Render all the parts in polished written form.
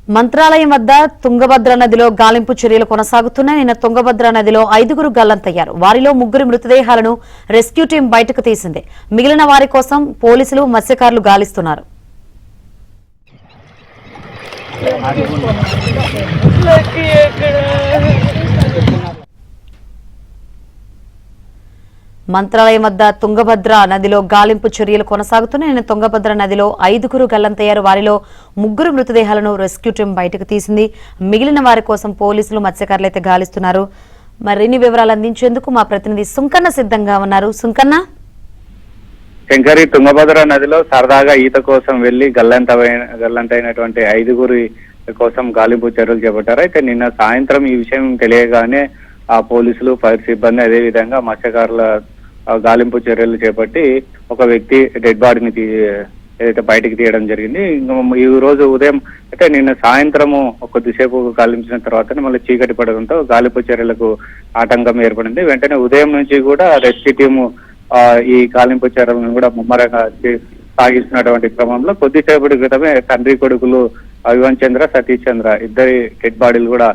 మంత్రాలయం వద్ద తుంగభద్ర నదిలో గాలింపు చర్యలు కొనసాగుతున్నాయి. నిన్న తుంగభద్ర నదిలో 5గురు గల్లంతయ్యారు. వారిలో 3 మృతదేహాలను రెస్క్యూ టీం బయటకు తీసింది. మిగిలిన వారి కోసం పోలీసులు మత్స్యకారులు గాలిస్తున్నారు. మంత్రాలయం వద్ద తుంగభద్ర నదిలో గాలింపు చర్యలు కొనసాగుతున్నాయి. నిన్న తుంగభద్ర నదిలో 5గురు గల్లంతయ్యారు. వారిలో 3 మృతదేహాలను రెస్క్యూ టీం బయటకు తీసింది. మిగిలిన వారి కోసం పోలీసులు మత్స్యకారులు అయితే గాలిస్తున్నారు. మరిన్ని వివరాలు అందించేందుకు మా ప్రతినిధి సుంకన్న సిద్ధంగా ఉన్నారు. సుంకన్న, శంకరి, తుంగభద్ర నదిలో సరదాగా ఈత కోసం వెళ్లి గల్లంతైనటువంటి 5గురి కోసం గాలింపు చర్యలు చేపట్టారు. అయితే నిన్న సాయంత్రం ఈ విషయం తెలియగానే ఆ పోలీసులు, ఫైర్ సిబ్బంది, అదే విధంగా మత్స్యకారుల గాలింపు చర్యలు చేపట్టి ఒక వ్యక్తి డెడ్ బాడీని ఏదైతే బయటికి తీయడం జరిగింది. ఈ రోజు ఉదయం అయితే నిన్న సాయంత్రము కొద్దిసేపు గాలించిన తర్వాత మళ్ళీ చీకటి పడడంతో గాలింపు చర్యలకు ఆటంకం ఏర్పడింది. వెంటనే ఉదయం నుంచి కూడా రెస్క్యూ టీము ఈ గాలింపు చర్యలను కూడా ముమ్మరంగా సాగిస్తున్నటువంటి క్రమంలో కొద్దిసేపటి క్రితమే తండ్రి కొడుకులు యువన్ చంద్ర, సతీష్ చంద్ర ఇద్దరి డెడ్ బాడీలు కూడా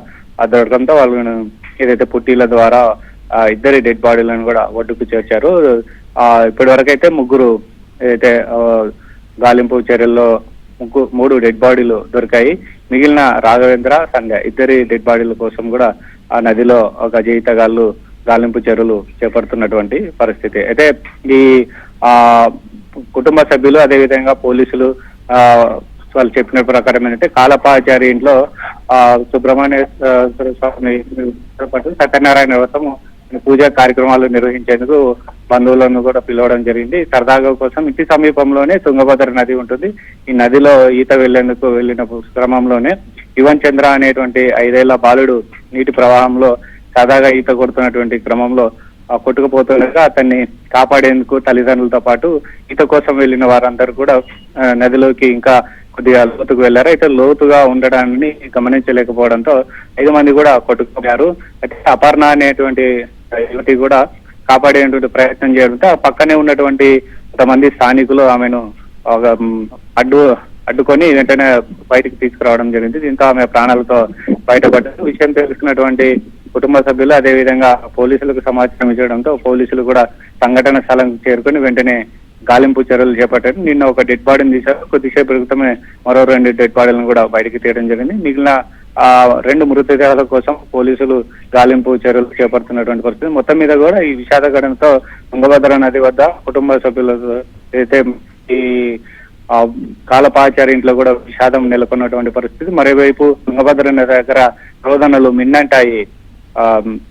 దొరకడంతో వాళ్ళను ఏదైతే పుట్టీల ద్వారా ఇద్దరి డెడ్ బాడీలను కూడా ఒడ్డుకు చేర్చారు. ఇప్పటి వరకు అయితే 3 ఏదైతే గాలింపు చర్యల్లో 3 డెడ్ బాడీలు దొరికాయి. మిగిలిన రాఘవేంద్ర, సంధ్య ఇద్దరి డెడ్ బాడీల కోసం కూడా ఆ నదిలో గజయితగాళ్లు గాలింపు చర్యలు చేపడుతున్నటువంటి పరిస్థితి. అయితే ఈ కుటుంబ సభ్యులు, అదేవిధంగా పోలీసులు వాళ్ళు చెప్పిన ప్రకారం ఏంటంటే కాలపాచారి ఇంట్లో సుబ్రహ్మణ్యేశ్వర స్వామి పాటు సత్యనారాయణ వ్రతం పూజా కార్యక్రమాలు నిర్వహించేందుకు బంధువులను కూడా పిలవడం జరిగింది. సరదాగా కోసం ఇంటి సమీపంలోనే తుంగభద్ర నది ఉంటుంది. ఈ నదిలో ఈత వెళ్లేందుకు వెళ్లిన క్రమంలోనే యువన్ చంద్ర అనేటువంటి 5 ఏళ్ల బాలుడు నీటి ప్రవాహంలో సరదాగా ఈత కొడుతున్నటువంటి క్రమంలో కొట్టుకుపోతుండగా అతన్ని కాపాడేందుకు తల్లిదండ్రులతో పాటు ఈత కోసం వెళ్లిన వారందరూ కూడా నదిలోకి ఇంకా కొద్దిగా లోతుకు వెళ్లారు. అయితే లోతుగా ఉండడాన్ని గమనించలేకపోవడంతో 5 మంది కూడా కొట్టుకుపోయారు. అయితే అపర్ణ అనేటువంటి యువతి కూడా కాపాడేటువంటి ప్రయత్నం చేయడంతో ఆ పక్కనే ఉన్నటువంటి కొంతమంది స్థానికులు ఆమెను అడ్డుకొని వెంటనే బయటకు తీసుకురావడం జరిగింది. దీంతో ఆమె ప్రాణాలతో బయటపడ్డారు. విషయం తెలుసుకున్నటువంటి కుటుంబ సభ్యులు, అదేవిధంగా పోలీసులకు సమాచారం ఇవ్వడంతో పోలీసులు కూడా సంఘటన స్థలం చేరుకుని వెంటనే గాలింపు చర్యలు చేపట్టారు. నిన్న ఒక డెడ్ బాడీని తీశారు. కొద్దిసేపు క్రితమే మరో 2 డెడ్ బాడీలను కూడా బయటకు తీయడం జరిగింది. మిగిలిన 2 మృతదేహాల కోసం పోలీసులు గాలింపు చర్యలు చేపడుతున్నటువంటి పరిస్థితి. మొత్తం మీద కూడా ఈ విషాద ఘటనతో తుంగభద్ర నది వద్ద కుటుంబ సభ్యులకు అయితే ఈ కాలపాచారి ఇంట్లో కూడా విషాదం నెలకొన్నటువంటి పరిస్థితి. మరోవైపు తుంగభద్ర నది దగ్గర రోదనలు మిన్నంటాయి.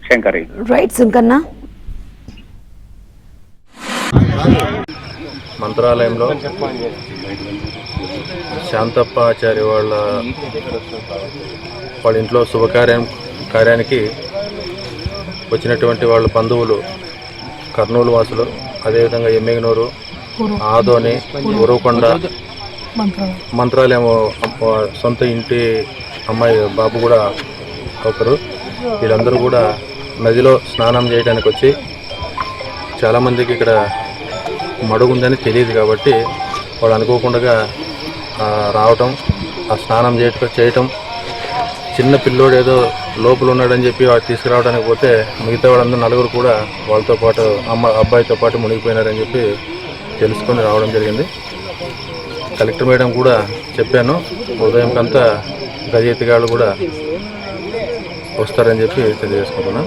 శంకరి, రైట్ సుంకన్న. మంత్రాలయంలో శాంతప్పాచారి వాళ్ళ ఇంట్లో కార్యానికి వచ్చినటువంటి వాళ్ళ బంధువులు కర్నూలు వాసులు, అదేవిధంగా ఎమ్మిగనూరు, ఆదోని, ఉరవకొండ, మంత్రాలయం సొంత ఇంటి అమ్మాయి బాబు కూడా ఒకరు. వీళ్ళందరూ కూడా నదిలో స్నానం చేయడానికి వచ్చి చాలామందికి ఇక్కడ మడుగుందని తెలియదు కాబట్టి వాళ్ళు అనుకోకుండా రావటం, ఆ స్నానం చేయటం, చిన్న పిల్లోడు ఏదో లోపల ఉన్నాడని చెప్పి వాడు తీసుకురావడానికి పోతే మిగతా వాళ్ళందరూ 4 కూడా వాళ్ళతో పాటు అబ్బాయితో పాటు మునిగిపోయినారని చెప్పి తెలుసుకొని రావడం జరిగింది. కలెక్టర్ మేడం కూడా చెప్పాను, ఉదయంకంతా గజయితగాళ్ళు కూడా వస్తారని చెప్పి తెలియజేసుకుంటున్నాను.